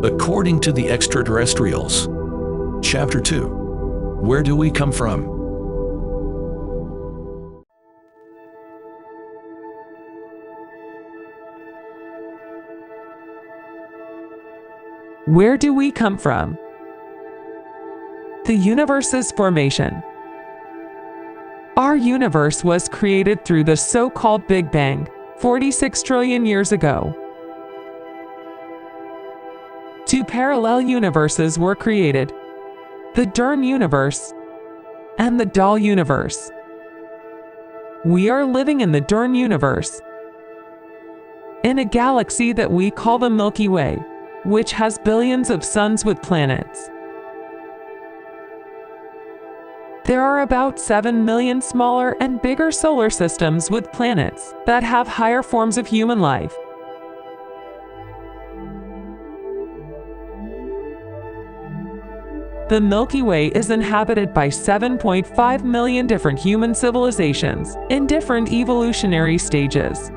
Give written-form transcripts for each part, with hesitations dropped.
According to the extraterrestrials. Chapter 2. Where do we come from? Where do we come from? The universe's formation. Our universe was created through the so-called Big Bang, 46 trillion years ago. Two parallel universes were created, the Dern universe and the Dahl universe. We are living in the Dern universe, in a galaxy that we call the Milky Way, which has billions of suns with planets. There are about 7 million smaller and bigger solar systems with planets that have higher forms of human life. The Milky Way is inhabited by 7.5 million different human civilizations in different evolutionary stages.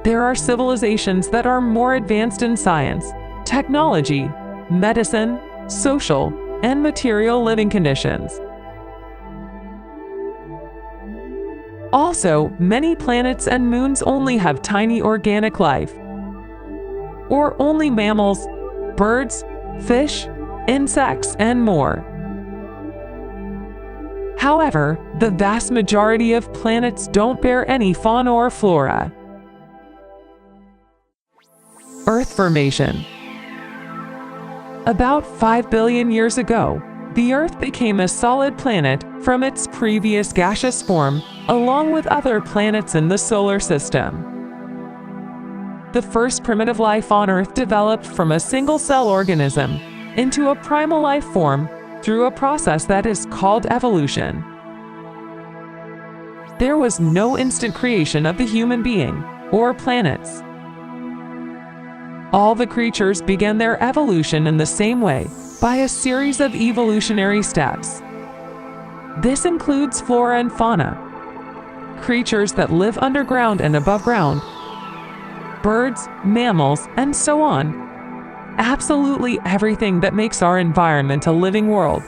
There are civilizations that are more advanced in science, technology, medicine, social, and material living conditions. Also, many planets and moons only have tiny organic life, or only mammals, birds, fish, insects, and more. However, the vast majority of planets don't bear any fauna or flora. Earth formation. About 5 billion years ago, the Earth became a solid planet from its previous gaseous form, along with other planets in the solar system. The first primitive life on Earth developed from a single-cell organism into a primal life form through a process that is called evolution. There was no instant creation of the human being or planets. All the creatures began their evolution in the same way, by a series of evolutionary steps. This includes flora and fauna, creatures that live underground and above ground, birds, mammals, and so on. Absolutely everything that makes our environment a living world.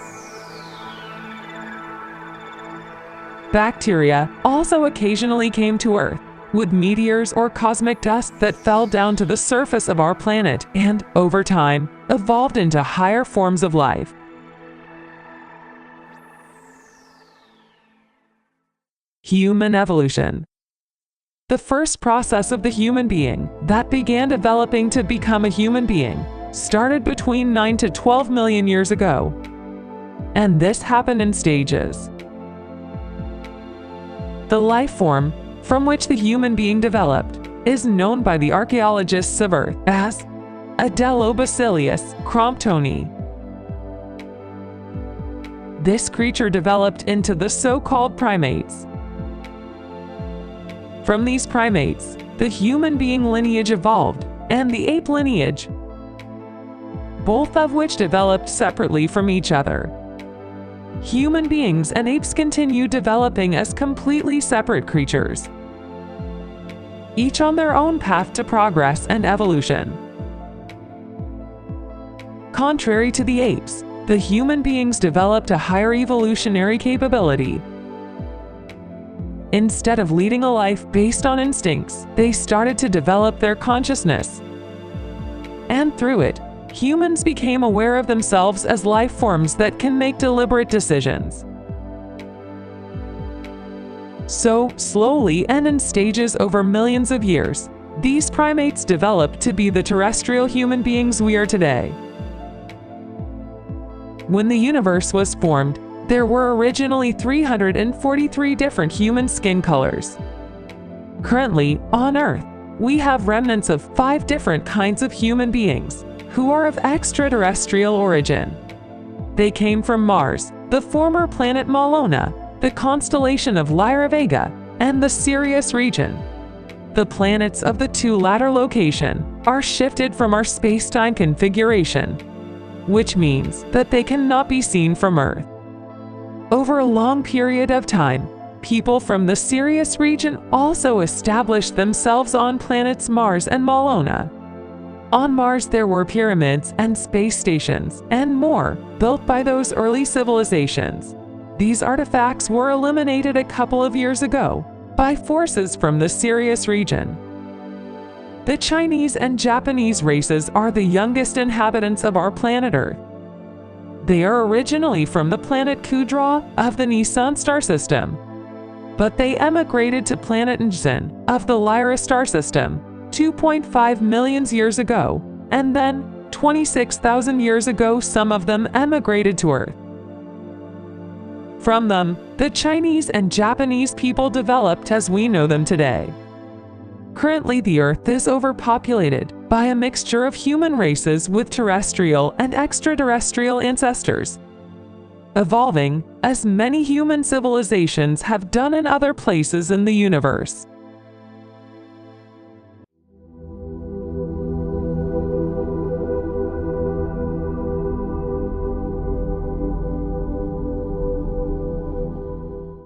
Bacteria also occasionally came to Earth, with meteors or cosmic dust that fell down to the surface of our planet and, over time, evolved into higher forms of life. Human evolution. The first process of the human being that began developing to become a human being started between 9 to 12 million years ago, and this happened in stages. The life form from which the human being developed is known by the archaeologists of Earth as Adelobacillus cromptoni. This creature developed into the so-called primates. From these primates, the human being lineage evolved, and the ape lineage, both of which developed separately from each other. Human beings and apes continue developing as completely separate creatures, each on their own path to progress and evolution. Contrary to the apes, the human beings developed a higher evolutionary capability. Instead of leading a life based on instincts, they started to develop their consciousness. And through it, humans became aware of themselves as life forms that can make deliberate decisions. So, slowly and in stages over millions of years, these primates developed to be the terrestrial human beings we are today. When the universe was formed, there were originally 343 different human skin colors. Currently, on Earth, we have remnants of 5 different kinds of human beings who are of extraterrestrial origin. They came from Mars, the former planet Malona, the constellation of Lyra Vega, and the Sirius region. The planets of the 2 latter location are shifted from our space-time configuration, which means that they cannot be seen from Earth. Over a long period of time, People from the Sirius region also established themselves on planets Mars and Malona. On Mars there were pyramids and space stations and more built by those early civilizations. These artifacts were eliminated a couple of years ago by forces from the Sirius region. The Chinese and Japanese races are the youngest inhabitants of our planet Earth. They are originally from the planet Kudra of the Nissan star system, but they emigrated to planet Njzen of the Lyra star system 2.5 million years ago, and then 26,000 years ago some of them emigrated to Earth. From them, the Chinese and Japanese people developed as we know them today. Currently, the Earth is overpopulated by a mixture of human races with terrestrial and extraterrestrial ancestors, evolving as many human civilizations have done in other places in the universe.